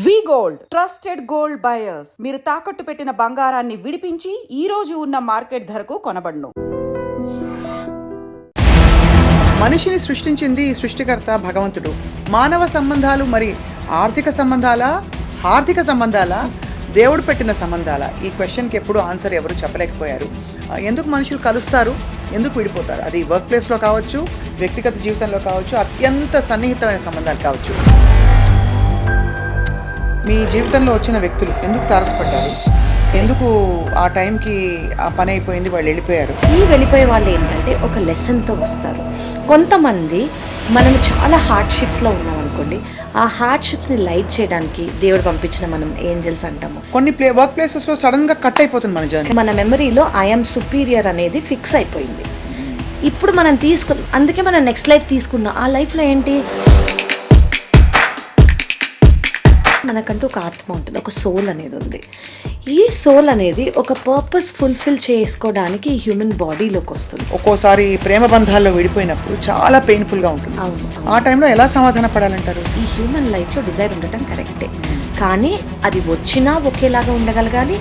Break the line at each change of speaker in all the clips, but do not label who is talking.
వి gold trusted gold buyers. మీరు తాకట్టు పెట్టిన బంగారాన్ని విడిపించి ఈ రోజు ఉన్న మార్కెట్ ధరకు కొనబడును.
మనిషిని సృష్టించింది సృష్టికర్త భగవంతుడు. మానవ సంబంధాలు మరి ఆర్థిక సంబంధాల దేవుడు పెట్టిన సంబంధాల ఈ క్వశ్చన్కి ఎప్పుడు ఆన్సర్ ఎవరు చెప్పలేకపోయారు. ఎందుకు మనుషులు కలుస్తారు, ఎందుకు విడిపోతారు? అది వర్క్ ప్లేస్లో కావచ్చు, వ్యక్తిగత జీవితంలో కావచ్చు, అత్యంత సన్నిహితమైన సంబంధాలు కావచ్చు. మీ జీవితంలో వచ్చిన వ్యక్తులు ఎందుకు తారసపడ్డారు? ఎందుకు ఆ టైంకి ఆ పని అయిపోయింది, వాళ్ళు వెళ్ళిపోయారు?
వెళ్ళిపోయే వాళ్ళు ఏంటంటే ఒక లెసన్తో వస్తారు. కొంతమంది మనం చాలా హార్డ్షిప్స్లో ఉన్నాం అనుకోండి, ఆ హార్డ్షిప్స్ని లైట్ చేయడానికి దేవుడు పంపించిన మనం ఏంజల్స్ అంటాము.
కొన్ని వర్క్ ప్లేసెస్లో సడన్గా కట్ అయిపోతుంది మన జర్నీ.
మన మెమరీలో ఐఎమ్ సుపీరియర్ అనేది ఫిక్స్ అయిపోయింది. ఇప్పుడు మనం అందుకే మనం నెక్స్ట్ లైఫ్ తీసుకున్నాం. ఆ లైఫ్లో ఏంటి, మనకంటూ ఒక ఆత్మ ఉంటుంది, ఒక సోల్ అనేది ఉంది. ఈ సోల్ అనేది ఒక పర్పస్ ఫుల్ఫిల్ చేసుకోవడానికి హ్యూమన్ బాడీలోకి వస్తుంది.
ఒక్కోసారి ప్రేమ బంధాల్లో విడిపోయినప్పుడు చాలా పెయిన్ఫుల్గా ఉంటుంది. ఆ టైంలో ఎలా సమాధాన పడాలంటారు?
ఈ హ్యూమన్ లైఫ్లో డిజైర్ ఉండటం కరెక్టే, కానీ అది వచ్చినా ఒకేలాగా ఉండగలగాలి,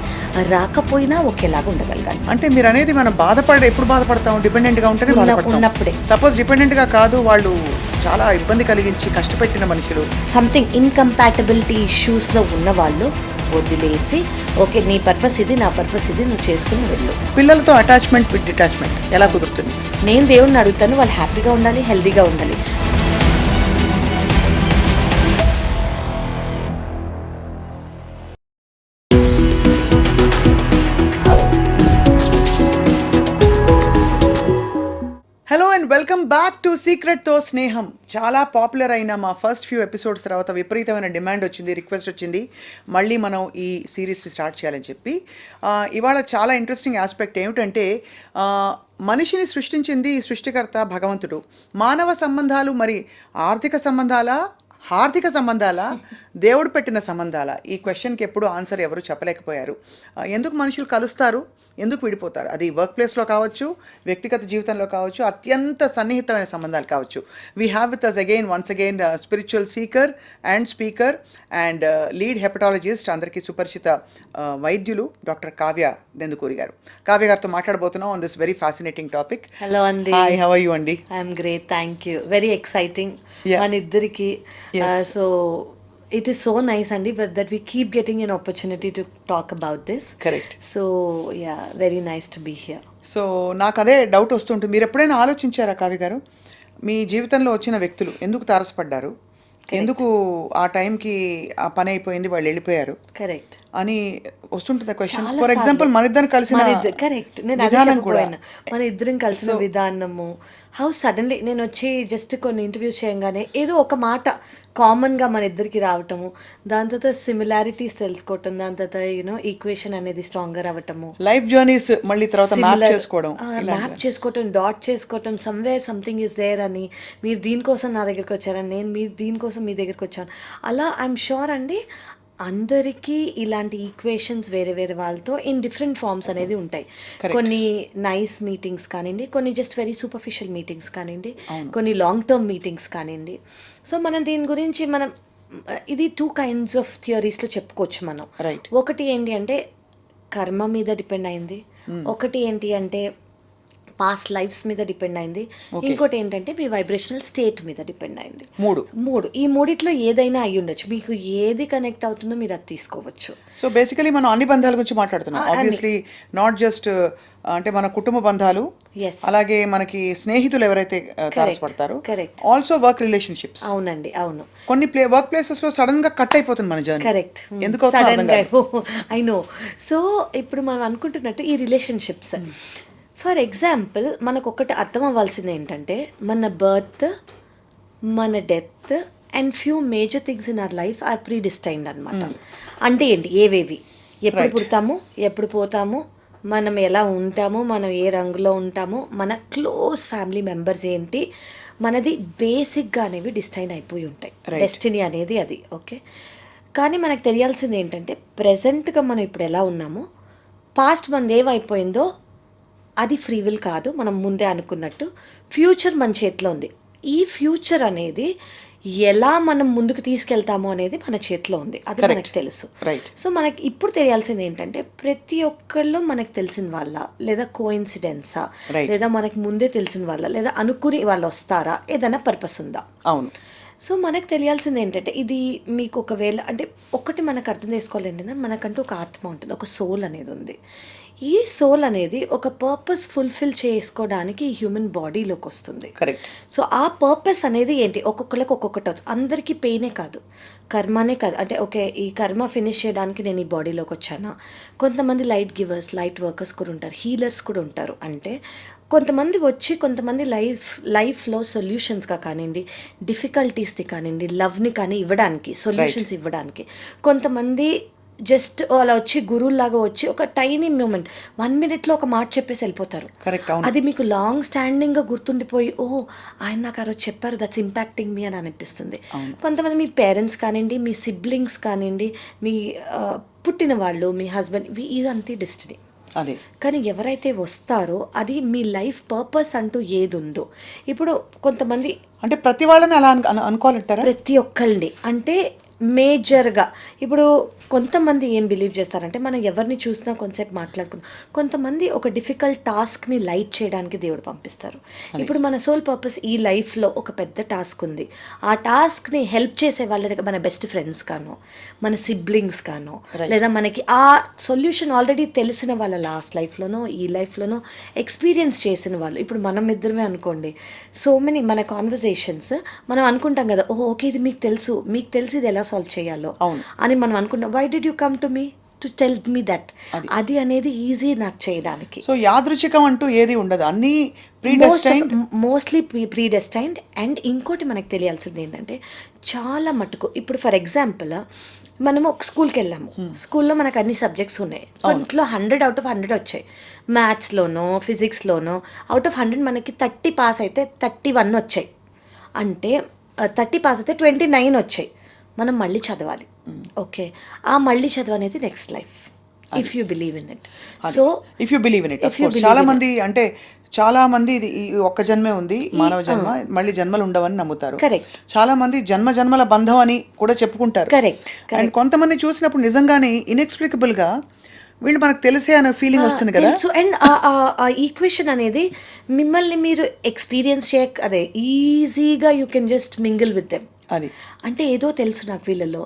రాకపోయినా ఒకేలాగా ఉండగలగాలి.
అంటే మీరు అనేది మనం ఎప్పుడు బాధపడతాం? డిపెండెంట్గా ఉంటేనే
ఉన్నప్పుడే.
సపోజ్ డిపెండెంట్గా కాదు, వాళ్ళు చాలా ఇబ్బంది కలిగించి కష్టపెట్టిన మనుషులు,
సంథింగ్ ఇన్కంపాటబిలిటీ ఇష్యూస్లో ఉన్న వాళ్ళు వదిలేసి, ఓకే నీ పర్పస్ ఇది, నా పర్పస్ ఇది, నువ్వు చేసుకుని వెళ్ళు.
పిల్లలతో అటాచ్మెంట్ విత్ డిటాచ్మెంట్ ఎలా కుదురుతుంది?
నేను దేవుడిని అడుగుతాను, వాళ్ళు హ్యాపీగా ఉండాలి, హెల్దీగా ఉండాలి.
Hello and welcome back to సీక్రెట్తో స్నేహం. చాలా పాపులర్ అయిన మా ఫస్ట్ ఫ్యూ ఎపిసోడ్స్ తర్వాత విపరీతమైన డిమాండ్ వచ్చింది, రిక్వెస్ట్ వచ్చింది మళ్ళీ మనం ఈ సిరీస్ స్టార్ట్ చేయాలని చెప్పి. ఇవాళ చాలా ఇంట్రెస్టింగ్ ఆస్పెక్ట్ ఏమిటంటే, మనిషిని సృష్టించింది సృష్టికర్త భగవంతుడు. మానవ సంబంధాలు మరి ఆర్థిక సంబంధాల దేవుడు పెట్టిన సంబంధాల ఈ క్వశ్చన్కి ఎప్పుడు ఆన్సర్ ఎవరు చెప్పలేకపోయారు. ఎందుకు మనుషులు కలుస్తారు, ఎందుకు విడిపోతారు? అది వర్క్ ప్లేస్లో కావచ్చు, వ్యక్తిగత జీవితంలో కావచ్చు, అత్యంత సన్నిహితమైన సంబంధాలు కావచ్చు. We have with us once again spiritual seeker and speaker and lead hepatologist, అందరికీ సుపరిచిత వైద్యులు డాక్టర్ కావ్య దెందుకూరి గారు. కావ్య గారితో మాట్లాడబోతున్నాం on this very fascinating topic.
Hello అండి.
హాయ్, హౌ ఆర్ యు అండి?
I'm great, thank you. Very exciting మన ఇద్దరికి. So it is so nice andi that we keep getting an opportunity to talk about this.
Correct.
So yeah, very nice to be here.
So నాకు అదే doubt వస్తుంటుంది, మీరు ఎప్పుడైనా ఆలోచించారా కావ్య గారు, మీ జీవితంలో వచ్చిన వ్యక్తులు ఎందుకు తారసపడ్డారు? ఎందుకు ఆ టైంకి ఆ పని అయిపోయింది, వాళ్ళు వెళ్ళిపోయారు
కరెక్ట్
అని వస్తుంటుంది క్వశ్చన్. ఫర్ ఎగ్జాంపుల్ మన ఇద్దరం కలిసిన
కరెక్ట్ నేను విధానం కూడా, మన ఇద్దరం కలిసిన విధానము, హౌ సడన్లీ నేను వచ్చి జస్ట్ కొన్ని ఇంటర్వ్యూస్ చేయగానే ఏదో ఒక మాట కామన్గా మన ఇద్దరికి రావటము, దాని తర్వాత సిమిలారిటీస్ తెలుసుకోవటం, దాని తర్వాత ఈక్వేషన్ అనేది స్ట్రాంగర్ అవ్వటము,
లైఫ్ జర్నీస్ మళ్ళీ తర్వాత మ్యాప్
చేసుకోవటం, డాట్ చేసుకోవటం, సమ్వేర్ సంథింగ్ ఇస్ దేర్ అని, మీరు దీనికోసం నా దగ్గరికి వచ్చారని, నేను మీరు దీనికోసం మీ దగ్గరికి వచ్చాను. అలా ఐఎమ్ షూర్ అండి అందరికీ ఇలాంటి ఈక్వేషన్స్ వేరే వేరే వాళ్ళతో ఇన్ డిఫరెంట్ ఫార్మ్స్ అనేది ఉంటాయి. కొన్ని నైస్ మీటింగ్స్ కానివ్వండి, కొన్ని జస్ట్ వెరీ సూపర్ఫిషియల్ మీటింగ్స్ కానివ్వండి, కొన్ని లాంగ్ టర్మ్ మీటింగ్స్ కానివ్వండి. సో మనం దీని గురించి ఇది 2 kinds ఆఫ్ థియరీస్లో చెప్పుకోవచ్చు మనం. ఒకటి ఏంటి అంటే కర్మ మీద డిపెండ్ అయింది, ఒకటి ఏంటి అంటే పాస్ట్ లైఫ్స్ మీద డిపెండ్ అయింది, ఇంకోటి ఏంటంటే మీ వైబ్రేషనల్ స్టేట్ మీద డిపెండ్ అయింది. ఈ మూడిట్లో ఏదైనా అయ్యి ఉండొచ్చు, మీకు ఏది కనెక్ట్ అవుతుందో మీరు అది తీసుకోవచ్చు.
సో బేసికలీ మనం అన్ని బంధాల గురించి మాట్లాడుతున్నాం. ఆబ్వియస్లీ నాట్ జస్ట్ అంటే మన కుటుంబ బంధాలు, అలాగే మనకి స్నేహితులు ఎవరైతే తారసపడతారో, ఆల్సో వర్క్ రిలేషన్షిప్స్.
అవునండి, అవును.
కొన్ని వర్క్ ప్లేసెస్ లో సడన్ గా కట్ అయిపోతుంది మన జర్నీ.
కరెక్ట్,
ఎందుకు
ఐ నో. సో ఇప్పుడు మనం అనుకుంటున్నట్టు ఈ రిలేషన్షిప్స్, ఫర్ ఎగ్జాంపుల్ మనకు ఒకటి అర్థం అవ్వాల్సింది ఏంటంటే, మన బర్త్, మన death and few major things in our life are predestined అనమాట. అంటే ఏంటి, ఏవేవి, ఎప్పుడు పుడతాము, ఎప్పుడు పోతాము, మనం ఎలా ఉంటాము, మనం ఏ రంగులో ఉంటాము, మన క్లోజ్ ఫ్యామిలీ మెంబర్స్ ఏంటి, మనది బేసిక్గా అనేవి డిస్టైన్ అయిపోయి ఉంటాయి. డెస్టినీ అనేది అది. ఓకే, కానీ మనకు తెలియాల్సింది ఏంటంటే ప్రజెంట్గా మనం ఇప్పుడు ఎలా ఉన్నామో, పాస్ట్ మనది ఏమైపోయిందో అది ఫ్రీ విల్ కాదు, మనం ముందే అనుకున్నట్టు. ఫ్యూచర్ మన చేతిలో ఉంది. ఈ ఫ్యూచర్ అనేది ఎలా మనం ముందుకు తీసుకెళ్తామో అనేది మన చేతిలో ఉంది, అది మనకు తెలుసు.
రైట్.
సో మనకి ఇప్పుడు తెలియాల్సింది ఏంటంటే ప్రతి ఒక్కళ్ళు మనకు తెలిసిన వాళ్ళ, లేదా కోఇన్సిడెన్సా, లేదా మనకి ముందే తెలిసిన వాళ్ళ, లేదా అనుకుని వాళ్ళు వస్తారా, ఏదైనా పర్పస్ ఉందా.
అవును.
సో మనకు తెలియాల్సింది ఏంటంటే ఇది మీకు ఒకవేళ అంటే ఒకటి మనకు అర్థం చేసుకోవాలి ఏంటంటే మనకంటూ ఒక ఆత్మ ఉంటుంది, ఒక సోల్ అనేది ఉంది. ఈ సోల్ అనేది ఒక పర్పస్ ఫుల్ఫిల్ చేసుకోవడానికి ఈ హ్యూమన్ బాడీలోకి వస్తుంది.
కరెక్ట్.
సో ఆ పర్పస్ అనేది ఏంటి, ఒక్కొక్కరికి ఒక్కొక్కటి అవుతుంది. అందరికీ పెయినే కాదు, కర్మనే కాదు. అంటే ఓకే ఈ కర్మ ఫినిష్ చేయడానికి నేను ఈ బాడీలోకి వచ్చానా. కొంతమంది లైట్ గివర్స్, లైట్ వర్కర్స్ కూడా ఉంటారు, హీలర్స్ కూడా ఉంటారు. అంటే కొంతమంది వచ్చి కొంతమంది లైఫ్లో సొల్యూషన్స్గా కానివ్వండి, డిఫికల్టీస్ని కానివ్వండి, లవ్ని కానీ ఇవ్వడానికి, సొల్యూషన్స్ ఇవ్వడానికి. కొంతమంది జస్ట్ అలా వచ్చి గురువులాగా వచ్చి ఒక టైనీ మూమెంట్ 1 minute ఒక మాట చెప్పేసి వెళ్ళిపోతారు.
కరెక్ట్.
అది మీకు లాంగ్ స్టాండింగ్గా గుర్తుండిపోయి ఆయన నాకు ఆ రోజు చెప్పారు, దట్స్ ఇంపాక్టింగ్ మీ అని అనిపిస్తుంది. కొంతమంది మీ పేరెంట్స్ కానివ్వండి, మీ సిబ్లింగ్స్ కానివ్వండి, మీ పుట్టిన వాళ్ళు, మీ హస్బెండ్, ఇదంతా డెస్టినీ.
అదే.
కానీ ఎవరైతే వస్తారో అది మీ లైఫ్ పర్పస్ అంటూ ఏది ఉందో. ఇప్పుడు కొంతమంది
అంటే ప్రతి వాళ్ళని అలా అనుకోవాలంటారా?
ప్రతి ఒక్కళ్ళని అంటే మేజర్గా ఇప్పుడు కొంతమంది ఏం బిలీవ్ చేస్తారంటే మనం ఎవరిని చూసినా కొంతసేపు మాట్లాడుకున్నాం. కొంతమంది ఒక డిఫికల్ట్ టాస్క్ని లైట్ చేయడానికి దేవుడు పంపిస్తారు. ఇప్పుడు మన సోల్ పర్పస్ ఈ లైఫ్లో ఒక పెద్ద టాస్క్ ఉంది. ఆ టాస్క్ని హెల్ప్ చేసే వాళ్ళ దగ్గర మన బెస్ట్ ఫ్రెండ్స్ కానో, మన సిబ్లింగ్స్ కానో, లేదా మనకి ఆ సొల్యూషన్ ఆల్రెడీ తెలిసిన వాళ్ళ లాస్ట్ లైఫ్లోనో ఈ లైఫ్లోనో ఎక్స్పీరియన్స్ చేసిన వాళ్ళు. ఇప్పుడు మనం ఇద్దరమే అనుకోండి, సో మెనీ మన కాన్వర్జేషన్స్ మనం అనుకుంటాం కదా, ఓకే ఇది మీకు తెలుసు, మీకు తెలిసి ఇది ఎలా సాల్వ్ చేయాలో అని మనం అనుకుంటాం. Why did you come to me to tell me that. అది అనేది ఈజీ నాకు చేయడానికి.
సో యాదృచ్ఛికం అంటూ ఏది ఉండదు, అన్నీ
మోస్ట్లీ ప్రీడెస్టైన్డ్. అండ్ ఇంకోటి మనకు తెలియాల్సింది ఏంటంటే చాలా మటుకు ఇప్పుడు ఫర్ ఎగ్జాంపుల్ మనము ఒక స్కూల్కి వెళ్ళాము, స్కూల్లో మనకు అన్ని సబ్జెక్ట్స్ ఉన్నాయి. కొంట్లో 100 out of 100 వచ్చాయి. మ్యాథ్స్లోనో ఫిజిక్స్లోనో అవుట్ ఆఫ్ 100 మనకి 30 పాస్ అయితే 31 వచ్చాయి. అంటే 30 పాస్ అయితే 29 వచ్చాయి. మనం మళ్ళీ చదవాలి. ఓకే, ఆ మళ్ళీ చదువు అనేది next life, if you believe in it. So
if you believe in it. చాలా మంది అంటే చాలా మంది ఇది ఈ ఒక్క జన్మే ఉంది, మానవ జన్మ, మళ్ళీ జన్మలు ఉండవని నమ్ముతారు.
కరెక్ట్.
చాలా మంది జన్మల బంధం అని కూడా చెప్పుకుంటారు.
కరెక్ట్.
అండ్ కొంతమంది చూసినప్పుడు నిజంగానే ఇన్ఎక్స్ప్లికబుల్ గా వీళ్ళు మనకు తెలిసే అనే ఫీలింగ్ వస్తుంది కదా.
అండ్ ఆ ఈక్వేషన్ అనేది మిమ్మల్ని మీరు ఎక్స్పీరియన్స్ అదే ఈజీగా you can just mingle with them.
అది
అంటే ఏదో తెలుసు నాకు వీళ్ళలో,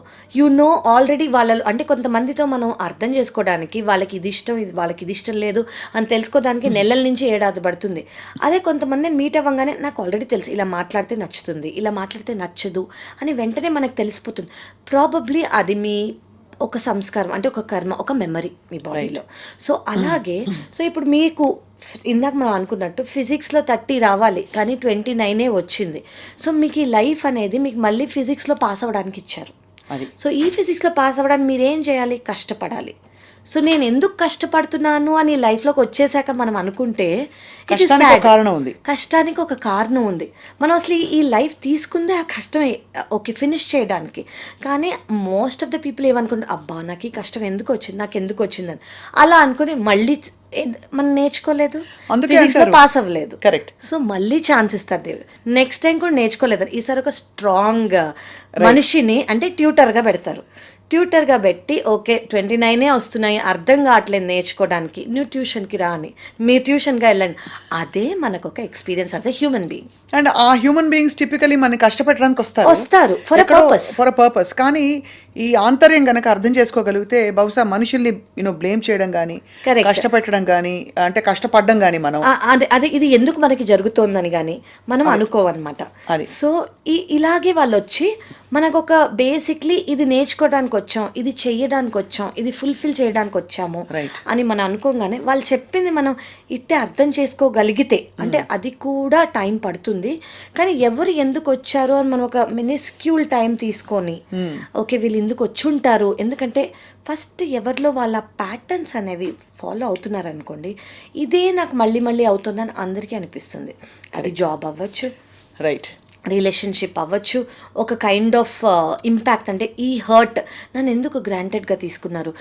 ఆల్రెడీ వాళ్ళలో. అంటే కొంతమందితో మనం అర్థం చేసుకోవడానికి వాళ్ళకి ఇది ఇష్టం, వాళ్ళకి ఇది ఇష్టం లేదు అని తెలుసుకోవడానికి నెలల నుంచి ఏడాది పడుతుంది. అదే కొంతమందిని మీట్ అవ్వగానే నాకు ఆల్రెడీ తెలుసు, ఇలా మాట్లాడితే నచ్చుతుంది, ఇలా మాట్లాడితే నచ్చదు అని వెంటనే మనకు తెలిసిపోతుంది. ప్రాబబ్లీ అది మీ ఒక సంస్కారం, అంటే ఒక కర్మ, ఒక మెమరీ మీ బాడీలో. సో అలాగే సో ఇప్పుడు మీకు ఇందాక మనం అనుకున్నట్టు ఫిజిక్స్లో 30 రావాలి కానీ 29 వచ్చింది. సో మీకు ఈ లైఫ్ అనేది మీకు మళ్ళీ ఫిజిక్స్లో పాస్ అవ్వడానికి ఇచ్చారు. సో ఈ ఫిజిక్స్లో పాస్ అవ్వడానికి మీరేం చేయాలి, కష్టపడాలి. సో నేను ఎందుకు కష్టపడుతున్నాను అని లైఫ్లోకి వచ్చేసాక మనం అనుకుంటే కష్టానికి ఒక కారణం ఉంది. మనం అసలు ఈ లైఫ్ తీసుకుందే ఆ కష్టమే ఓకే ఫినిష్ చేయడానికి. కానీ మోస్ట్ ఆఫ్ ద పీపుల్ ఏమనుకుంటారు, అబ్బా నాకు ఈ కష్టం ఎందుకు వచ్చింది, నాకు ఎందుకు వచ్చిందని అలా అనుకుని మళ్ళీ మనం నేర్చుకోలేదు, పాస్ అవ్వలేదు.
కరెక్ట్.
సో మళ్ళీ ఛాన్స్ ఇస్తారు దేవుడు. నెక్స్ట్ టైం కూడా నేర్చుకోలేదు, ఈసారి ఒక స్ట్రాంగ్ మనిషిని అంటే ట్యూటర్గా పెడతారు. ట్యూటర్గా పెట్టి ఓకే 29 వస్తున్నాయి, అర్థం కావట్లేదు నేర్చుకోవడానికి, నువ్వు ట్యూషన్కి రాని, మీరు ట్యూషన్గా వెళ్ళండి. అదే మనకు ఒక experience as a human being.
And ఆ హ్యూమన్ బీయింగ్స్ టిపికలీ మనకి కష్టపెట్టడానికి
వస్తారు ఫర్
అ పర్పస్. కానీ ఈ ఆంతర్యం కనుక అర్థం చేసుకోగలిగితే బహుశా మనుషుల్ని బ్లేమ్ చేయడం కానీ, కష్టపెట్టడం కానీ, అంటే కష్టపడడం కానీ మనం
అదే ఇది ఎందుకు మనకి జరుగుతోందని కానీ మనం అనుకోవన్నమాట. సో ఇలాగే వాళ్ళు వచ్చి మనకు ఒక బేసిక్లీ ఇది నేర్చుకోవడానికి వచ్చాం, ఇది చెయ్యడానికి వచ్చాం, ఇది ఫుల్ఫిల్ చేయడానికి వచ్చాము అని మనం అనుకోగానే వాళ్ళు చెప్పింది మనం ఇట్టే అర్థం చేసుకోగలిగితే, అంటే అది కూడా టైం పడుతుంది. కానీ ఎవరు ఎందుకు వచ్చారు అని మనం ఒక మినిస్క్యూల్ టైం తీసుకొని ఓకే వీళ్ళు ఎందుకు వచ్చి ఉంటారు, ఎందుకంటే ఫస్ట్ ఎవరిలో వాళ్ళ ప్యాటర్న్స్ అనేవి ఫాలో అవుతున్నారు అనుకోండి, ఇదే నాకు మళ్ళీ మళ్ళీ అవుతుందని అందరికీ అనిపిస్తుంది. అది జాబ్ అవ్వచ్చు,
రైట్,
రిలేషన్షిప్ అవ్వచ్చు, ఒక కైండ్ ఆఫ్ ఇంపాక్ట్. అంటే ఈ హర్ట్ నన్ను ఎందుకు గ్రాంటెడ్గా తీసుకున్నారు,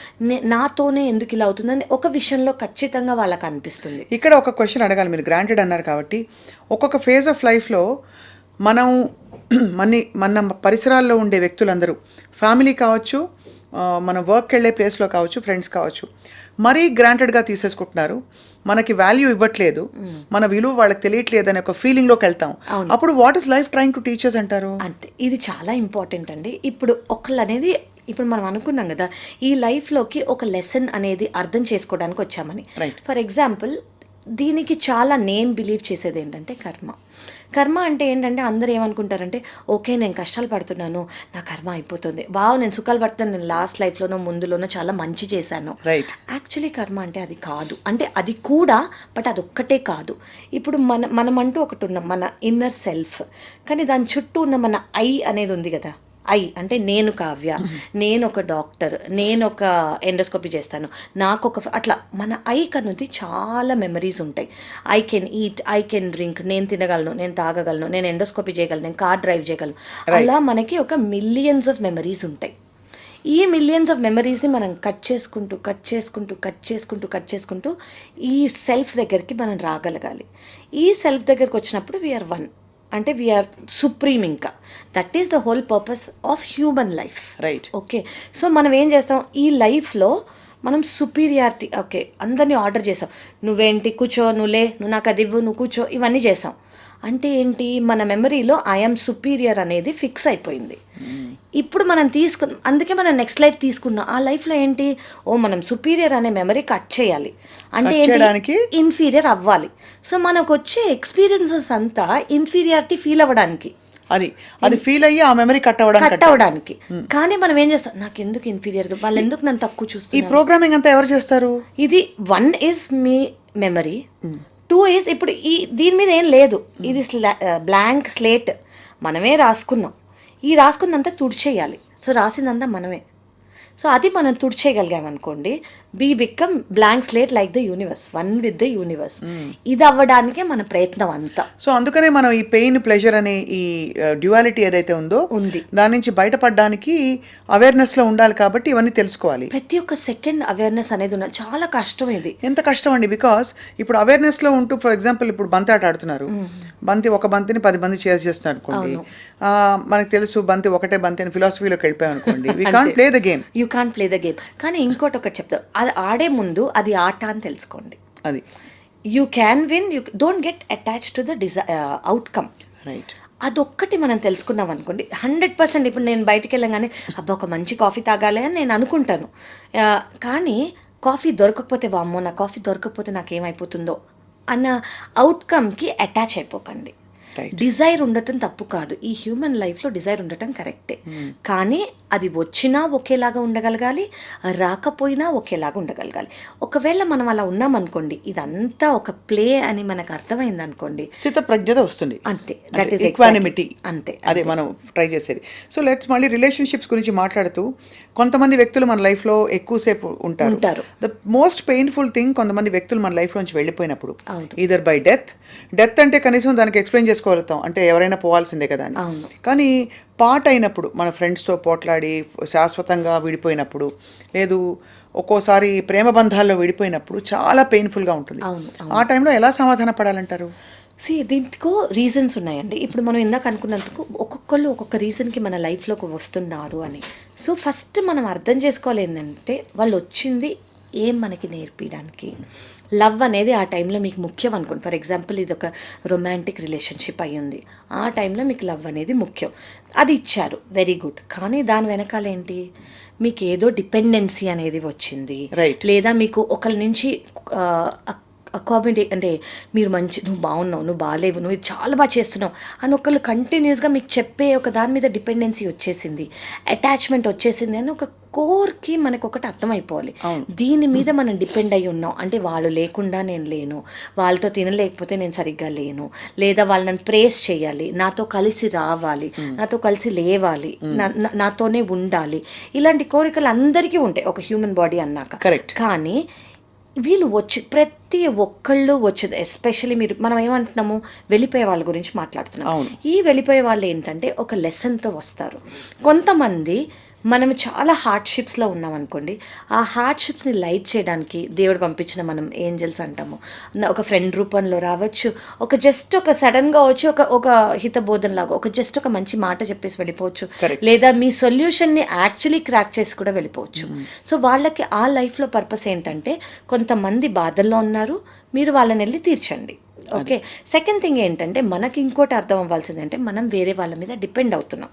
నాతోనే ఎందుకు ఇలా అవుతుందని ఒక విషయంలో ఖచ్చితంగా వాళ్ళకి అనిపిస్తుంది.
ఇక్కడ ఒక క్వశ్చన్ అడగాలి, మీరు గ్రాంటెడ్ అన్నారు కాబట్టి ఒక్కొక్క ఫేజ్ ఆఫ్ లైఫ్లో మనం మన పరిసరాల్లో ఉండే వ్యక్తులందరూ ఫ్యామిలీ కావచ్చు, మన వర్క్కి వెళ్ళే ప్లేస్లో కావచ్చు, ఫ్రెండ్స్ కావచ్చు, మరీ గ్రాంటెడ్గా తీసేసుకుంటున్నారు, మనకి వాల్యూ ఇవ్వట్లేదు, మన విలువ వాళ్ళకి తెలియట్లేదు అనే ఒక ఫీలింగ్లోకి వెళ్తాం. అప్పుడు what is life trying to teachers అంటారు?
అంతే, ఇది చాలా ఇంపార్టెంట్ అండి. ఇప్పుడు ఒకళ్ళు అనేది ఇప్పుడు మనం అనుకున్నాం కదా, ఈ లైఫ్లోకి ఒక లెసన్ అనేది అర్థం చేసుకోవడానికి వచ్చామని. ఫర్ ఎగ్జాంపుల్, దీనికి చాలా నేను బిలీవ్ చేసేది ఏంటంటే కర్మ అంటే ఏంటంటే అందరూ ఏమనుకుంటారంటే, ఓకే నేను కష్టాలు పడుతున్నాను, నా కర్మ అయిపోతుంది, నేను సుఖాలు పడుతున్నాను, నేను లాస్ట్ లైఫ్లోనో ముందులోనో చాలా మంచి చేశాను. యాక్చువల్లీ కర్మ అంటే అది కాదు, అంటే అది కూడా, బట్ అదొక్కటే కాదు. ఇప్పుడు మనం అంటూ ఒకటి ఉన్నాం, మన ఇన్నర్ సెల్ఫ్, కానీ దాని చుట్టూ ఉన్న మన ఐ అనేది ఉంది కదా. ఐ అంటే నేను కావ్య, నేను ఒక డాక్టర్, నేను ఒక ఎండోస్కోపీ చేస్తాను, నాకు ఒక అట్లా మన ఐ కనుంది చాలా మెమరీస్ ఉంటాయి. I can eat, I can drink, నేను తినగలను, నేను తాగగలను, నేను ఎండోస్కోపీ చేయగలను, నేను కార్ డ్రైవ్ చేయగలను. అలా మనకి ఒక మిలియన్స్ ఆఫ్ మెమరీస్ ఉంటాయి. ఈ మిలియన్స్ ఆఫ్ మెమరీస్ని మనం కట్ చేసుకుంటూ ఈ సెల్ఫ్ దగ్గరికి మనం రాగలగాలి. ఈ సెల్ఫ్ దగ్గరికి వచ్చినప్పుడు వీఆర్ వన్, అంటే వీఆర్ సుప్రీం. ఇంకా that is the whole purpose of human life. Okay, so మనం ఏం చేస్తాం ఈ లైఫ్లో, మనం సుపీరియారిటీ, ఓకే అందరినీ ఆర్డర్ చేసాం, నువ్వేంటి కూర్చో, నువ్వు నాకు అది ఇవ్వు, నువ్వు కూర్చో, ఇవన్నీ చేసాం. అంటే ఏంటి, మన మెమరీలో ఐఎమ్ సుపీరియర్ అనేది ఫిక్స్ అయిపోయింది. ఇప్పుడు మనం అందుకే మనం నెక్స్ట్ లైఫ్ తీసుకున్నాం. ఆ లైఫ్లో ఏంటి, మనం సుపీరియర్ అనే మెమరీ కట్ చేయాలి, అంటే ఏంటి, ఇన్ఫీరియర్ అవ్వాలి. సో మనకు వచ్చే ఎక్స్పీరియన్సెస్ అంతా ఇన్ఫీరియారిటీ ఫీల్ అవ్వడానికి,
అది ఫీల్ అయ్యి ఆ మెమరీ కట్ అవ్వడానికి.
కానీ మనం ఏం చేస్తాం, నాకు ఎందుకు ఇన్ఫీరియర్, వాళ్ళు ఎందుకు నన్ను తక్కువ చూస్తారు.
ఈ ప్రోగ్రామింగ్ అంతా ఎవరు చేస్తారు?
ఇది 1 ఈజ్ మీ మెమరీ, 2 ఈజ్ ఇప్పుడు దీని మీద ఏం లేదు, ఇది బ్లాంక్ స్లేట్, మనమే రాసుకున్నాం, ఈ రాసుకున్నంతా తుడిచేయాలి. సో రాసిందంతా మనమే. సో అది మనం తుడిచేయగలిగామనుకోండి, be become blank slate like the universe, one with the universe. ఇది అవ్వడానికే మన ప్రయత్నం అంతా.
సో అందుకనే మనం ఈ పెయిన్, ప్లెజర్ అనే ఈ డ్యువాలిటీ ఏదైతే ఉందో దాని నుంచి బయటపడడానికి అవేర్నెస్లో ఉండాలి. కాబట్టి ఇవన్నీ తెలుసుకోవాలి.
ప్రతి ఒక్క సెకండ్ అవేర్నెస్ అనేది ఉండాలి. చాలా కష్టం ఇది.
ఎంత కష్టం అండి, బికాస్ ఇప్పుడు అవేర్నెస్లో ఉంటూ, ఫర్ ఎగ్జాంపుల్ ఇప్పుడు బంతి ఆట ఆడుతున్నారు, ఒక బంతిని 10 మంది చేస్తున్నారు అనుకోండి, మనకు తెలుసు బంతి ఒకటే బంతి అని ఫిలాసఫీలోకి వెళ్ళిపోయాం అనుకోండి, we can't play the game.
You can't play the game. కానీ ఇంకోటి ఒకటి చెప్తారు, అది ఆడే ముందు అది ఆట అని తెలుసుకోండి.
అది
you can win, you don't get attached to the outcome.
Right,
అదొక్కటి మనం తెలుసుకున్నాం అనుకోండి 100%. ఇప్పుడు నేను బయటికి వెళ్ళగానే అబ్బా ఒక మంచి కాఫీ తాగాలి అని నేను అనుకుంటాను, కానీ కాఫీ దొరకకపోతే, వామ్మో నా కాఫీ దొరకకపోతే నాకేమైపోతుందో అన్న అవుట్కమ్కి అటాచ్ అయిపోకండి. డిజైర్ ఉండటం తప్పు కాదు, ఈ హ్యూమన్ లైఫ్లో డిజైర్ ఉండటం కరెక్టే, కానీ అది వచ్చినా ఒకేలాగా ఉండగలగాలి, రాకపోయినా ఒకేలాగా ఉండగలగాలి. ఒకవేళ మనం అలా ఉన్నామనుకోండి, ఇదంతా ఒక ప్లే అని మనకు అర్థమైంది అనుకోండి,
స్థితప్రజ్ఞత వస్తుంది.
అంతే, దట్ ఈస్
ఈక్వానిమిటీ.
అంతే,
అదే మనం ట్రై చేసేది. సో లెట్స్ మళ్ళీ రిలేషన్షిప్స్ గురించి మాట్లాడుతూ, కొంతమంది వ్యక్తులు మన లైఫ్లో ఎక్కువసేపు ఉంటారు. ద మోస్ట్ పెయిన్ఫుల్ థింగ్, కొంతమంది వ్యక్తులు మన లైఫ్ నుంచి వెళ్ళిపోయినప్పుడు, ఈదర్ బై డెత్ అంటే కనీసం దానికి ఎక్స్ప్లెయిన్ చేసుకోగలుగుతాం, అంటే ఎవరైనా పోవాల్సిందే కదా అని. కానీ పార్ట్ అయినప్పుడు, మన ఫ్రెండ్స్తో పోట్లాడి శాశ్వతంగా విడిపోయినప్పుడు, లేదు ఒక్కోసారి ప్రేమ బంధాల్లో విడిపోయినప్పుడు చాలా పెయిన్ఫుల్గా ఉంటుంది. ఆ టైంలో ఎలా సమాధాన పడాలంటారు?
దీంట్లో రీజన్స్ ఉన్నాయండి. ఇప్పుడు మనం ఇందాక అనుకున్నందుకు ఒక్కొక్కళ్ళు ఒక్కొక్క రీజన్కి మన లైఫ్లోకి వస్తున్నారు అని. సో ఫస్ట్ మనం అర్థం చేసుకోవాలి ఏంటంటే, వాళ్ళు వచ్చింది ఏం మనకి నేర్పించడానికి. లవ్ అనేది ఆ టైంలో మీకు ముఖ్యం అనుకోండి. ఫర్ ఎగ్జాంపుల్ ఇది ఒక రొమాంటిక్ రిలేషన్షిప్ అయ్యింది, ఆ టైంలో మీకు లవ్ అనేది ముఖ్యం, అది ఇచ్చారు, వెరీ గుడ్. కానీ దాని వెనకాల ఏంటి, మీకు ఏదో డిపెండెన్సీ అనేది వచ్చింది, లేదా మీకు ఒకరి నుంచి కామెంట్, అంటే మీరు నువ్వు బాగున్నావు, నువ్వు బాగాలేవు, నువ్వు ఇది చాలా బాగా చేస్తున్నావు అని ఒకళ్ళు కంటిన్యూస్గా మీకు చెప్పే ఒక దాని మీద డిపెండెన్సీ వచ్చేసింది, అటాచ్మెంట్ వచ్చేసింది అని ఒక కోర్కి మనకు ఒకటి అర్థమైపోవాలి. దీని మీద మనం డిపెండ్ అయి ఉన్నాం అంటే, వాళ్ళు లేకుండా నేను లేను, వాళ్ళతో తినలేకపోతే నేను సరిగ్గా లేను, లేదా వాళ్ళు నన్ను ప్రేస్ చేయాలి, నాతో కలిసి రావాలి, నాతో కలిసి లేవాలి, నాతోనే ఉండాలి, ఇలాంటి కోరికలు అందరికీ ఉంటాయి ఒక హ్యూమన్ బాడీ అన్నాక. కానీ వీళ్ళు ప్రతి ఒక్కళ్ళు వచ్చేది, ఎస్పెషల్లీ మనం ఏమంటున్నాము, వెళ్ళిపోయే వాళ్ళ గురించి మాట్లాడుతున్నాం. ఈ వెళ్ళిపోయే వాళ్ళు ఏంటంటే ఒక లెసన్తో వస్తారు. కొంతమంది మనం చాలా హార్డ్షిప్స్లో ఉన్నాం అనుకోండి, ఆ హార్డ్షిప్స్ని లైట్ చేయడానికి దేవుడు పంపించిన మనం ఏంజల్స్ అంటాము. ఒక ఫ్రెండ్ రూపంలో రావచ్చు, జస్ట్ ఒక సడన్గా వచ్చి ఒక హితబోధనలాగా జస్ట్ ఒక మంచి మాట చెప్పేసి వెళ్ళిపోవచ్చు, లేదా మీ సొల్యూషన్ని యాక్చువల్లీ క్రాక్ చేసి కూడా వెళ్ళిపోవచ్చు. సో వాళ్ళకి ఆ లైఫ్లో పర్పస్ ఏంటంటే, కొంతమంది బాధల్లో ఉన్నారు, మీరు వాళ్ళని వెళ్ళి తీర్చండి. ఓకే, సెకండ్ థింగ్ ఏంటంటే, మనకి ఇంకోటి అర్థం అవ్వాల్సింది అంటే, మనం వేరే వాళ్ళ మీద డిపెండ్ అవుతున్నాం.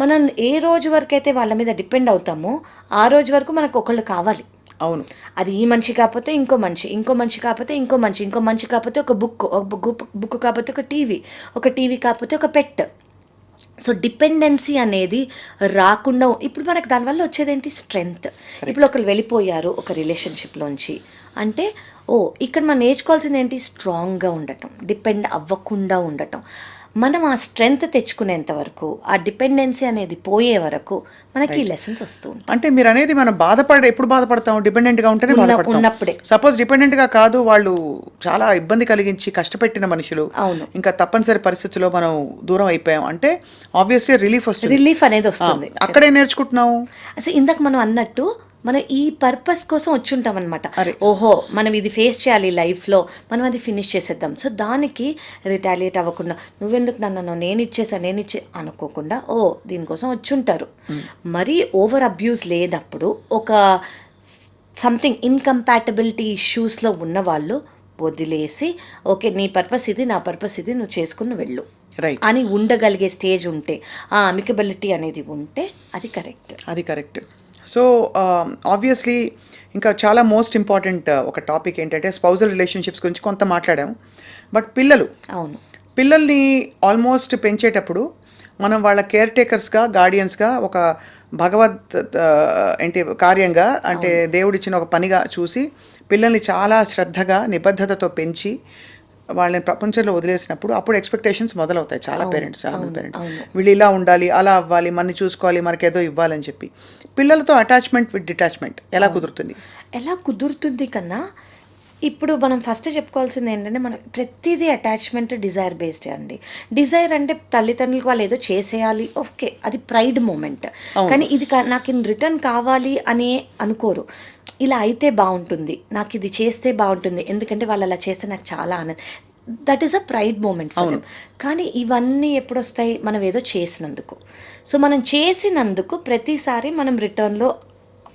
మనం ఏ రోజు వరకు అయితే వాళ్ళ మీద డిపెండ్ అవుతామో ఆ రోజు వరకు మనకు ఒకళ్ళు కావాలి.
అవును,
అది ఈ మనిషి కాకపోతే ఇంకో మనిషి కాకపోతే ఇంకో మనిషి కాకపోతే ఒక బుక్ కాకపోతే ఒక టీవీ కాకపోతే ఒక పెట్. సో డిపెండెన్సీ అనేది రాకుండా ఇప్పుడు మనకు దానివల్ల వచ్చేదేంటి, స్ట్రెంగ్త్. ఇప్పుడు ఒకరు వెళ్ళిపోయారు ఒక రిలేషన్షిప్లోంచి అంటే, ఇక్కడ మనం నేర్చుకోవాల్సింది ఏంటి, స్ట్రాంగ్గా ఉండటం, డిపెండ్ అవ్వకుండా ఉండటం. మనం ఆ స్ట్రెంగ్త్ తెచ్చుకునేంత వరకు, ఆ డిపెండెన్సీ అనేది పోయే వరకు మనకి ఈ లెసన్స్ వస్తూ ఉంటాయి.
అంటే మీరు అనేది మనం ఎప్పుడు బాధపడతాం, డిపెండెంట్గా ఉంటేనే బాధపడతాం.
ఉన్నప్పుడే.
సపోజ్ డిపెండెంట్గా కాదు, వాళ్ళు చాలా ఇబ్బంది కలిగించి కష్టపెట్టిన మనుషులు,
అవును,
ఇంకా తప్పనిసరి పరిస్థితుల్లో మనం దూరం అయిపోయాం అంటే ఆబ్వియస్లీ రిలీఫ్
అనేది వస్తుంది.
అక్కడే నేర్చుకుంటున్నాము.
అసలు ఇందాక మనం అన్నట్టు, మనం ఈ పర్పస్ కోసం వచ్చి ఉంటాం అనమాట. ఓహో, మనం ఇది ఫేస్ చేయాలి లైఫ్లో, మనం అది ఫినిష్ చేసేద్దాం. సో దానికి రిటాలియేట్ అవ్వకుండా, నువ్వెందుకు నన్ను నేను ఇచ్చే అనుకోకుండా, దీనికోసం వచ్చి ఉంటారు. మరీ ఓవర్ అబ్యూస్ లేనప్పుడు, ఒక సంథింగ్ ఇన్కంపాటబిలిటీ ఇష్యూస్లో ఉన్న వాళ్ళు వదిలేసి, ఓకే నీ పర్పస్ ఇది, నా పర్పస్ ఇది, నువ్వు చేసుకుని వెళ్ళు అని ఉండగలిగే స్టేజ్ ఉంటే, ఆ అమికబిలిటీ అనేది ఉంటే అది కరెక్ట్.
సో ఆబ్వియస్లీ ఇంకా చాలా మోస్ట్ ఇంపార్టెంట్ ఒక టాపిక్ ఏంటంటే, స్పౌజల్ రిలేషన్షిప్స్ గురించి కొంత మాట్లాడాము. బట్ పిల్లల్ని ఆల్మోస్ట్ పెంచేటప్పుడు మనం వాళ్ళ కేర్ టేకర్స్గా, గార్డియన్స్గా, ఒక భగవత్ కార్యంగా, అంటే దేవుడిచ్చిన ఒక పనిగా చూసి పిల్లల్ని చాలా శ్రద్ధగా, నిబద్ధతతో పెంచి వాళ్ళని ప్రపంచంలో వదిలేసినప్పుడు అప్పుడు ఎక్స్పెక్టేషన్స్ మొదలవుతాయి చాలా మంది పేరెంట్స్. వీళ్ళు ఇలా ఉండాలి, అలా అవ్వాలి, మనని చూసుకోవాలి, మనకేదో ఇవ్వాలని చెప్పి. పిల్లలతో అటాచ్మెంట్ విత్ డిటాచ్మెంట్ ఎలా కుదురుతుంది
కన్నా, ఇప్పుడు మనం ఫస్ట్ చెప్పుకోవాల్సింది ఏంటంటే, మనం ప్రతిదీ అటాచ్మెంట్ డిజైర్ బేస్డ్ అండి. డిజైర్ అంటే తల్లిదండ్రులకు వాళ్ళు ఏదో చేసేయాలి, ఓకే, అది ప్రైడ్ మూమెంట్. కానీ ఇది నాకు ఇన్ రిటర్న్ కావాలి అని అనుకోరు. ఇలా అయితే బాగుంటుంది, నాకు ఇది చేస్తే బాగుంటుంది, ఎందుకంటే వాళ్ళు అలా చేస్తే నాకు చాలా ఆనందం. That is a pride moment for them. కానీ ఇవన్నీ ఎప్పుడు వస్తాయి, మనం ఏదో చేసినందుకు. సో మనం చేసినందుకు ప్రతిసారి మనం రిటర్న్లో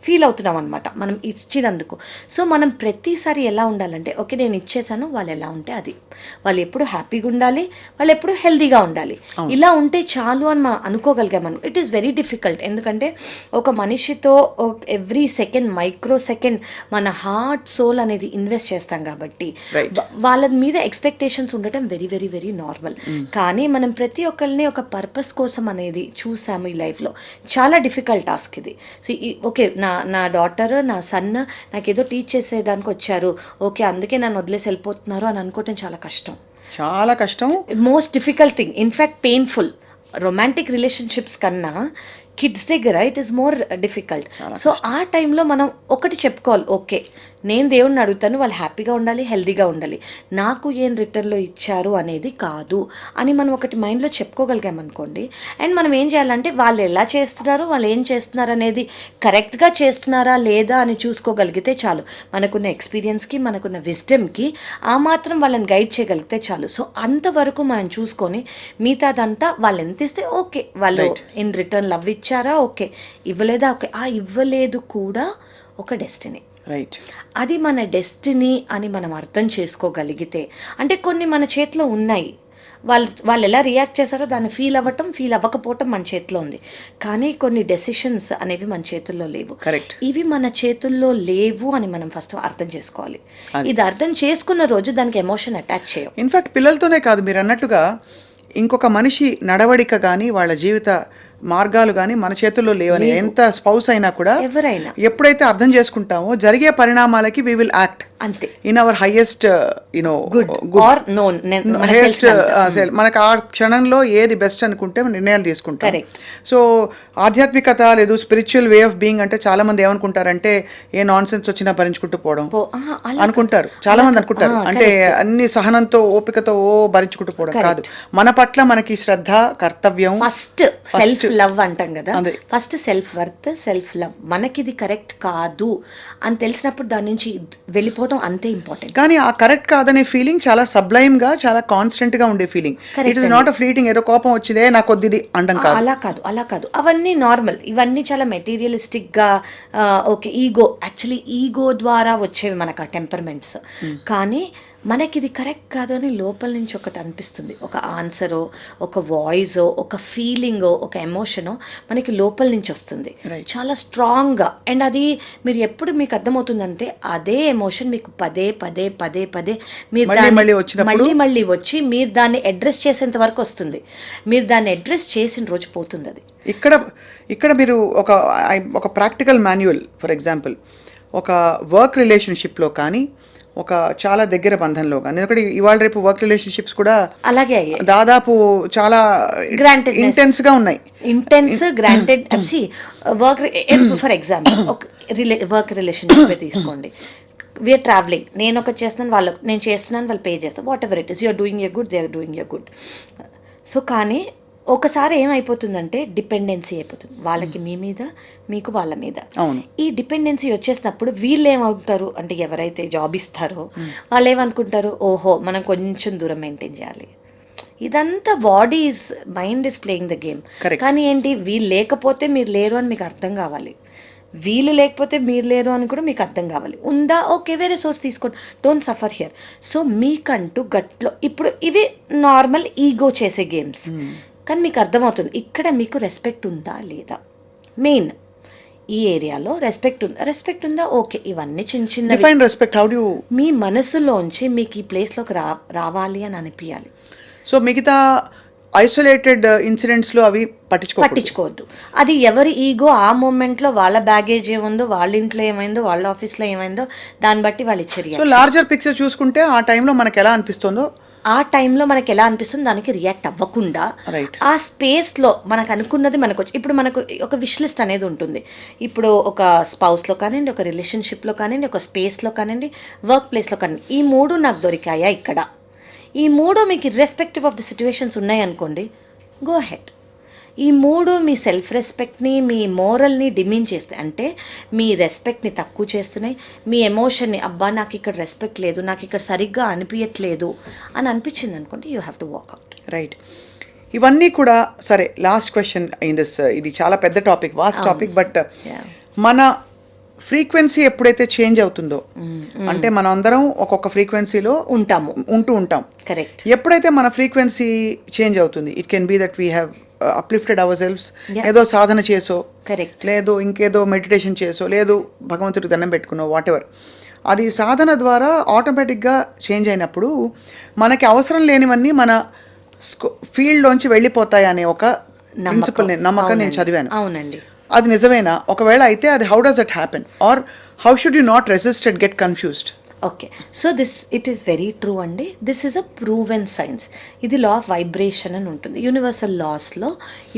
ఫీల్ అవుతున్నాం అనమాట, మనం ఇచ్చినందుకు. సో మనం ప్రతిసారి ఎలా ఉండాలంటే, ఓకే నేను ఇచ్చేసాను, వాళ్ళు ఎలా ఉంటే అది, వాళ్ళు ఎప్పుడు హ్యాపీగా ఉండాలి, వాళ్ళు ఎప్పుడు హెల్తీగా ఉండాలి, ఇలా ఉంటే చాలు అని మనం అనుకోగలిగాం. మనం ఇట్ ఈస్ వెరీ డిఫికల్ట్. ఎందుకంటే ఒక మనిషితో ఎవ్రీ సెకండ్, మైక్రో సెకండ్ మన హార్ట్, సోల్ అనేది ఇన్వెస్ట్ చేస్తాం కాబట్టి వాళ్ళ మీద ఎక్స్పెక్టేషన్స్ ఉండటం వెరీ వెరీ వెరీ నార్మల్. కానీ మనం ప్రతి ఒక్కరిని ఒక పర్పస్ కోసం అనేది చూసాము ఈ లైఫ్లో. చాలా డిఫికల్ట్ టాస్క్ ఇది. ఓకే, నా డాటర్, నా సన్ నాకు ఏదో టీచ్ చేసేయడానికి వచ్చారు, ఓకే అందుకే నన్ను వదిలేసి వెళ్ళిపోతున్నారు అని అనుకోవటం చాలా కష్టం. Most difficult thing, in fact painful. Romantic relationships కన్నా కిడ్స్ దగ్గర it is more difficult. So ఆ టైంలో మనం ఒకటి చెప్పుకోవాలి, ఓకే నేను దేవుణ్ణి అడుగుతాను, వాళ్ళు హ్యాపీగా ఉండాలి, హెల్తీగా ఉండాలి, నాకు ఏం రిటర్న్లో ఇచ్చారు అనేది కాదు అని మనం ఒకటి మైండ్లో చెప్పుకోగలిగామనుకోండి. అండ్ మనం ఏం చేయాలంటే, వాళ్ళు ఎలా చేస్తున్నారు, వాళ్ళు ఏం చేస్తున్నారు అనేది కరెక్ట్గా చేస్తున్నారా లేదా అని చూసుకోగలిగితే చాలు. మనకున్న ఎక్స్పీరియన్స్కి, మనకున్న విజ్డమ్కి ఆ మాత్రం వాళ్ళని గైడ్ చేయగలిగితే చాలు. సో అంతవరకు మనం చూసుకొని మిగతాదంతా వాళ్ళు ఎంత ఇస్తే ఓకే, వాళ్ళు ఇన్ రిటర్న్ లవ్ ఇచ్చారా, ఓకే ఇవ్వలేదా, ఓకే ఆ ఇవ్వలేదు కూడా ఒక డెస్టినీ. అది మన డెస్టినీ అని మనం అర్థం చేసుకోగలిగితే, అంటే కొన్ని మన చేతిలో ఉన్నాయి, వాళ్ళు ఎలా రియాక్ట్ చేశారో దాన్ని ఫీల్ అవ్వకపోవటం మన చేతిలో ఉంది. కానీ కొన్ని డెసిషన్స్ అనేవి మన చేతుల్లో లేవు. ఇవి మన చేతుల్లో లేవు అని మనం ఫస్ట్ అర్థం చేసుకోవాలి. ఇది అర్థం చేసుకున్న రోజు దానికి ఎమోషన్ అటాచ్ చేయం.
ఇన్ఫాక్ట్ పిల్లలతోనే కాదు, మీరు అన్నట్టుగా ఇంకొక మనిషి నడవడిక కానీ, వాళ్ళ జీవిత మార్గాలు కానీ మన చేతుల్లో లేవని ఎంత స్పౌస్ అయినా కూడా,
ఎవరైనా
ఎప్పుడైతే అర్థం చేసుకుంటామో జరిగే పరిణామాలకి వి విల్ యాక్ట్
అంతే
in our highest
good or known,
మనకు ఆ క్షణంలో ఏది బెస్ట్ అనుకుంటే నిర్ణయాలు తీసుకుంటాం. సో ఆధ్యాత్మికత లేదు, స్పిరిచువల్ వే ఆఫ్ బీయింగ్ అంటే చాలా మంది ఏమనుకుంటారంటే, ఏ నాన్ సెన్స్ వచ్చినా భరించుకుంటూ పోవడం అనుకుంటారు, చాలా మంది అనుకుంటారు. అంటే అన్ని సహనంతో, ఓపికతో భరించుకుంటూ పోవడం కాదు. మన పట్ల మనకి శ్రద్ధ, కర్తవ్యం,
ఫస్ట్ సెల్ఫ్ లవ్ అంటాం కదా, first self worth, self love. మనకి ఇది కరెక్ట్ కాదు అని తెలిసినప్పుడు దాని నుంచి వెళ్ళిపోవడం అంతే ఇంపార్టెంట్.
కానీ ఆ కరెక్ట్ కాదనే ఫీలింగ్ చాలా సబ్లైమ్ గా, చాలా కాన్స్టెంట్ గా ఉండే feeling. It is not a fleeting, ఏదో కోపం వచ్చిందే నాకు కొద్దిది అంటాం కాదు.
అలా కాదు, అవన్నీ నార్మల్. ఇవన్నీ చాలా మెటీరియలిస్టిక్ గా, ఓకే, ఈగో, యాక్చువల్లీ ఈగో ద్వారా వచ్చేవి మనకు ఆ టెంపర్మెంట్స్. కానీ మనకి ఇది కరెక్ట్ కాదు అని లోపల నుంచి ఒకటి అనిపిస్తుంది, ఒక ఆన్సరో, ఒక వాయిసో, ఒక ఫీలింగో, ఒక ఎమోషనో మనకి లోపల నుంచి వస్తుంది చాలా స్ట్రాంగ్గా. అండ్ అది మీరు ఎప్పుడు మీకు అర్థమవుతుందంటే అదే ఎమోషన్ మీకు పదే పదే పదే పదే మీరు మళ్ళీ వచ్చి మీరు దాన్ని అడ్రస్ చేసేంత వరకు వస్తుంది. మీరు దాన్ని అడ్రస్ చేసిన రోజు పోతుంది అది.
ఇక్కడ మీరు ఒక ప్రాక్టికల్ మాన్యువల్, ఫర్ ఎగ్జాంపుల్ ఒక వర్క్ రిలేషన్షిప్లో కానీ, ఒక చాలా దగ్గర బంధంలో కానీ, ఎందుకంటే ఇవాళ రేపు వర్క్ రిలేషన్షిప్స్ కూడా
అలాగే
దాదాపు చాలా
గ్రాంటెడ్
ఇంటెన్స్ గా ఉన్నాయి.
గ్రాంటెడ్ వర్క్, ఫర్ ఎగ్జాంపుల్ ఒక వర్క్ రిలేషన్షిప్ తీసుకోండి. వీఆర్ ట్రావెలింగ్, నేను ఒకటి చేస్తున్నాను, నేను చేస్తున్నాను, వాళ్ళు పే చేస్తాను, whatever it is, you are doing a good, they are doing a good. So కానీ ఒకసారి ఏమైపోతుందంటే డిపెండెన్సీ అయిపోతుంది, వాళ్ళకి మీ మీద, మీకు వాళ్ళ మీద. ఈ డిపెండెన్సీ వచ్చేసినప్పుడు వీళ్ళు ఏమవుతారు అంటే, ఎవరైతే జాబ్ ఇస్తారో వాళ్ళు ఏమనుకుంటారు, ఓహో మనం కొంచెం దూరం మెయింటైన్ చేయాలి. ఇదంతా mind is playing the game. కానీ ఏంటి, వీళ్ళు లేకపోతే మీరు లేరు అని మీకు అర్థం కావాలి, వీళ్ళు లేకపోతే మీరు లేరు అని కూడా మీకు అర్థం కావాలి. ఉందా, ఓకే, వేరే సోర్స్ తీసుకోండి, డోంట్ సఫర్ హియర్. సో మీకంటూ గట్లో ఇప్పుడు ఇవి నార్మల్ ఈగో చేసే గేమ్స్. కానీ మీకు అర్థమవుతుంది ఇక్కడ మీకు రెస్పెక్ట్ ఉందా లేదా, మెయిన్ ఈ ఏరియాలో రెస్పెక్ట్ ఉందా, ఓకే, ఇవన్నీ చిన్న చిన్న
రెస్పెక్ట్. హౌ డు
మీ మనసులోంచి మీకు ఈ ప్లేస్లోకి రావాలి అని అనిపించాలి.
సో మిగతా ఐసోలేటెడ్ ఇన్సిడెంట్స్లో అవి పట్టించుకోవద్దు.
అది ఎవరి ఈగో ఆ మూమెంట్లో, వాళ్ళ బ్యాగేజ్ ఏముందో, వాళ్ళ ఇంట్లో ఏమైందో, వాళ్ళ ఆఫీస్లో ఏమైందో, దాన్ని బట్టి వాళ్ళు ఇచ్చారు.
సో లార్జర్ పిక్చర్ చూసుకుంటే ఆ టైంలో మనకు ఎలా అనిపిస్తుందో,
ఆ టైంలో మనకి ఎలా అనిపిస్తుంది దానికి రియాక్ట్ అవ్వకుండా ఆ స్పేస్లో మనకు అనుకున్నది మనకు వచ్చి, ఇప్పుడు మనకు ఒక విష్ లిస్ట్ అనేది ఉంటుంది. ఇప్పుడు ఒక స్పౌస్లో కానివ్వండి, ఒక రిలేషన్షిప్లో కానివ్వండి, ఒక స్పేస్లో కానివ్వండి, వర్క్ ప్లేస్లో కానివ్వండి, ఈ 3 నాకు దొరికాయా ఇక్కడ, ఈ 3 మీకు ఇర్రెస్పెక్టివ్ ఆఫ్ ది సిచ్యువేషన్స్ ఉన్నాయనుకోండి, గో హెడ్. ఈ 3 మీ సెల్ఫ్ రెస్పెక్ట్ని, మీ మోరల్ని డిమిన్ చేస్తాయి, అంటే మీ రెస్పెక్ట్ని తక్కువ చేస్తున్నాయి, మీ ఎమోషన్ని, అబ్బా నాకు ఇక్కడ రెస్పెక్ట్ లేదు, నాకు ఇక్కడ సరిగ్గా అనిపించట్లేదు అని అనిపించింది అనుకోండి, you have to walk out.
Right. ఇవన్నీ కూడా సరే, లాస్ట్ క్వశ్చన్ ఇన్ దిస్, ఇది చాలా పెద్ద టాపిక్, వాస్ట్ టాపిక్, బట్ మన ఫ్రీక్వెన్సీ ఎప్పుడైతే చేంజ్ అవుతుందో, అంటే మనం అందరం ఒక్కొక్క ఫ్రీక్వెన్సీలో ఉంటూ ఉంటాం.
కరెక్ట్.
ఎప్పుడైతే మన ఫ్రీక్వెన్సీ చేంజ్ అవుతుంది, it can be that we have uplifted ourselves, ఏదో సాధన చేసో, లేదు ఇంకేదో మెడిటేషన్ చేసో, లేదు భగవంతుడికి దండం పెట్టుకున్నో, వాట్ ఎవర్, అది సాధన ద్వారా ఆటోమేటిక్గా చేంజ్ అయినప్పుడు మనకి అవసరం లేనివన్నీ మన ఫీల్డ్లోంచి వెళ్ళిపోతాయి అనే ఒక ప్రిన్సిపల్, నమ్మకం నేను చదివాను.
అవునండి.
అది నిజమేనా? ఒకవేళ అయితే అది how does that happen, or how should you not resist and get confused?
Okay, so it is very true అండి. This is a proven science. ఇది లా ఆఫ్ వైబ్రేషన్ అని ఉంటుంది, యూనివర్సల్ లాస్లో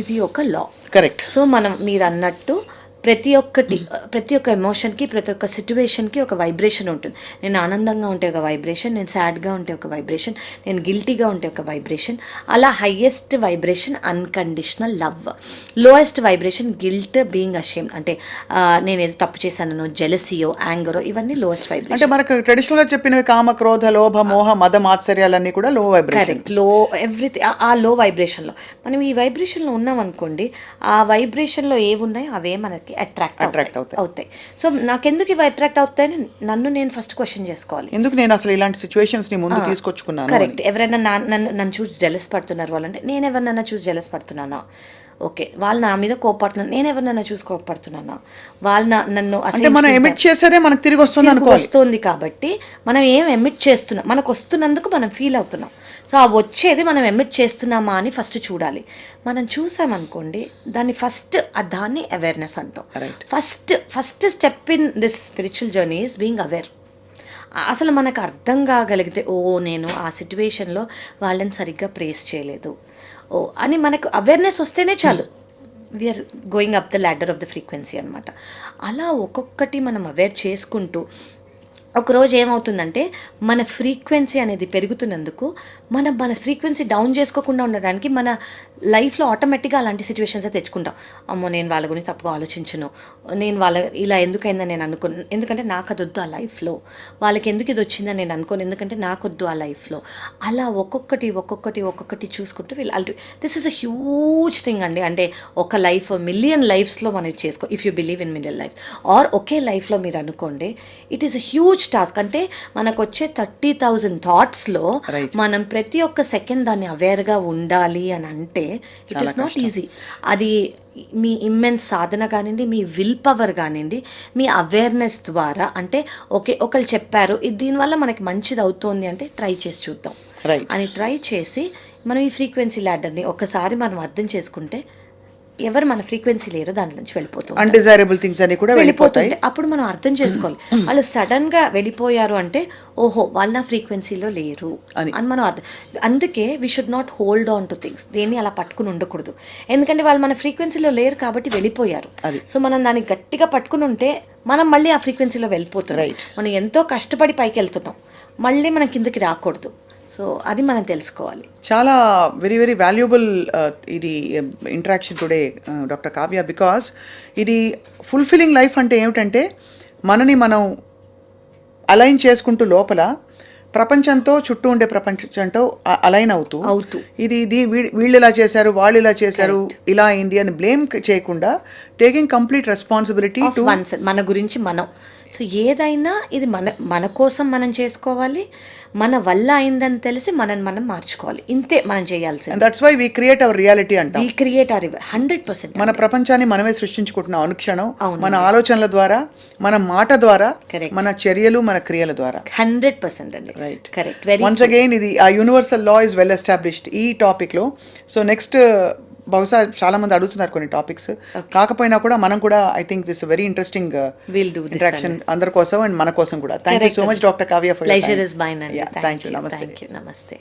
ఇది ఒక లా.
కరెక్ట్.
సో మీరు అన్నట్టు ప్రతి ఒక్క ఎమోషన్కి, ప్రతి ఒక్క సిచ్యువేషన్కి ఒక వైబ్రేషన్ ఉంటుంది. నేను ఆనందంగా ఉంటే ఒక వైబ్రేషన్, నేను సాడ్గా ఉంటే ఒక వైబ్రేషన్, నేను గిల్టీగా ఉంటే ఒక వైబ్రేషన్. అలా highest vibration unconditional love, lowest vibration guilt, being ashamed, అంటే నేను ఏదో తప్పు చేశానో, జెలసీయో, యాంగరో, ఇవన్నీ లోయెస్ట్ వైబ్రేషన్.
అంటే మనకు ట్రెడిషనల్గా చెప్పినవి కామ, క్రోధ, లోభ, మోహ, మద, మాత్సర్యాలన్నీ కూడా లో వైబ్రేషన్.
కరెక్ట్. ఎవ్రీథింగ్ ఆ లో వైబ్రేషన్లో మనం ఈ వైబ్రేషన్లో ఉన్నాం అనుకోండి, ఆ వైబ్రేషన్లో ఏమున్నాయో అవే మనకి అట్రాక్ట్ అవుతాయి. సో నాకెందుకు ఇవి అట్రాక్ట్ అవుతాయని నన్ను నేను ఫస్ట్ క్వశ్చన్ చేసుకోవాలి,
ఎందుకు నేను అసలు ఇలాంటి సిచ్యువేషన్స్ ని ముందు తీసుకొచ్చుకున్నాను.
కరెక్ట్. ఎవరైనా నన్ను చూసి జెలస్ పడుతున్నారు వాళ్ళంటే, నేను ఎవరినైనా చూసి జెలస్ పడుతున్నానా? ఓకే, వాళ్ళు నా మీద కోపడుతున్నారు, నేను ఎవరినైనా చూసి కోపడుతున్నానా? వాళ్ళు నన్ను
మనం ఎమిట్ చేసేదే మనకు తిరిగి వస్తుంది
కాబట్టి మనం ఏం ఎమిట్ చేస్తున్నాం, మనకు వస్తున్నందుకు మనం ఫీల్ అవుతున్నాం. సో ఆ వచ్చేది మనం ఎమిట్ చేస్తున్నామా అని ఫస్ట్ చూడాలి. మనం చూసామనుకోండి, దాన్ని అవేర్నెస్ అంటాం. First step in this spiritual journey is being aware. అసలు మనకు అర్థం కాగలిగితే, ఓ నేను ఆ సిచ్యువేషన్లో వాళ్ళని సరిగ్గా ప్రేస్ చేయలేదు అని మనకు అవేర్నెస్ వస్తేనే చాలు, we are going up the ladder of the frequency అనమాట. అలా ఒక్కొక్కటి మనం అవేర్ చేసుకుంటూ ఒకరోజు ఏమవుతుందంటే, మన ఫ్రీక్వెన్సీ అనేది పెరుగుతున్నందుకు మన ఫ్రీక్వెన్సీ డౌన్ చేసుకోకుండా ఉండడానికి మన లైఫ్లో ఆటోమేటిక్గా అలాంటి సిచ్యువేషన్సే తెచ్చుకుంటాం. అమ్మో నేను వాళ్ళ గురించి తప్పుగా ఆలోచించను, నేను వాళ్ళ ఇలా ఎందుకైందని నేను అనుకోను, ఎందుకంటే నాకు అది వద్దు ఆ లైఫ్లో, వాళ్ళకి ఎందుకు ఇది వచ్చిందని నేను అనుకోను, ఎందుకంటే నాకు వద్దు ఆ లైఫ్లో. అలా ఒక్కొక్కటి చూసుకుంటూ వీళ్ళు this is a huge thing అండి. అంటే ఒక లైఫ్ మిలియన్ లైఫ్స్లో మనం చేసుకో, if you believe in million life or ఒకే లైఫ్లో మీరు అనుకోండి, it is a huge task. అంటే మనకు వచ్చే 30,000 థాట్స్లో మనం ప్రతి ఒక్క సెకండ్ దాన్ని అవేర్గా ఉండాలి అని అంటే ఇట్ ఈస్ నాట్ ఈజీ. అది మీ ఇమ్మెన్స్ సాధన కానివ్వండి, మీ విల్ పవర్ కానివ్వండి, మీ అవేర్నెస్ ద్వారా. అంటే ఓకే ఒకళ్ళు చెప్పారు ఇది దీనివల్ల మనకి మంచిది అవుతోంది అంటే ట్రై చేసి చూద్దాం అని ట్రై చేసి మనం ఈ ఫ్రీక్వెన్సీ ల్యాడర్ని ఒక్కసారి మనం అర్థం చేసుకుంటే ఎవరు మన ఫ్రీక్వెన్సీ లేరో దాని నుంచి వెళ్ళిపోతాం.
అన్డిజైరబుల్ థింగ్స్ అన్ని కూడా వెళ్ళిపోతాయి.
అప్పుడు మనం అర్థం చేసుకోవాలి వాళ్ళు సడన్ గా వెళ్ళిపోయారు అంటే ఓహో వాళ్ళు నా ఫ్రీక్వెన్సీలో లేరు అని మనం అందుకే we should not hold on to things. దేన్ని అలా పట్టుకుని ఉండకూడదు, ఎందుకంటే వాళ్ళు మన ఫ్రీక్వెన్సీలో లేరు కాబట్టి వెళ్ళిపోయారు. సో మనం దాన్ని గట్టిగా పట్టుకుని ఉంటే మనం మళ్ళీ ఆ ఫ్రీక్వెన్సీలో వెళ్ళిపోతున్నాం. మనం ఎంతో కష్టపడి పైకి వెళ్తున్నాం, మళ్ళీ మనం కిందకి రాకూడదు. సో అది మనం తెలుసుకోవాలి.
చాలా వెరీ వెరీ వాల్యుబుల్ ఇది interaction today doctor Kavya, because ఇది ఫుల్ఫిల్లింగ్ లైఫ్ అంటే ఏమిటంటే మనని మనం అలైన్ చేసుకుంటూ లోపల ప్రపంచంతో చుట్టూ ఉండే ప్రపంచంతో అలైన్ అవుతూ ఇది వీళ్ళు ఇలా చేశారు వాళ్ళు ఇలా చేశారు ఇలా అయింది అని బ్లేమ్ చేయకుండా టేకింగ్ కంప్లీట్ రెస్పాన్సిబిలిటీ టు
మన గురించి మనం. సో ఏదైనా ఇది మన కోసం మనం చేసుకోవాలి, మన వల్ల అయిందని తెలిసి మనం మార్చుకోవాలి. ఇంతే మనం చేయాల్సింది.
That's why we create our reality అంటాం.
We create our 100%.
మన ప్రపంచాన్ని మనమే సృష్టించుకుంటున్నాం అనుక్షణం, మన ఆలోచనల ద్వారా, మన మాట ద్వారా, మన చర్యలు, మన క్రియల ద్వారా.
100% అండి.
Right,
correct.
వన్స్ అగైన్ ఇది ఆ universal law is well established ఈ టాపిక్ లో. సో నెక్స్ట్ బహుశా చాలా మంది అడుగుతున్నారు కొన్ని టాపిక్స్, కాకపోయినా కూడా మనం కూడా I think this very interesting interaction అందరి కోసం అండ్ మన కోసం కూడా. Thank you so much doctor Kavya for your time.
Pleasure is mine అండి.
Thank you. నమస్తే.
నమస్తే.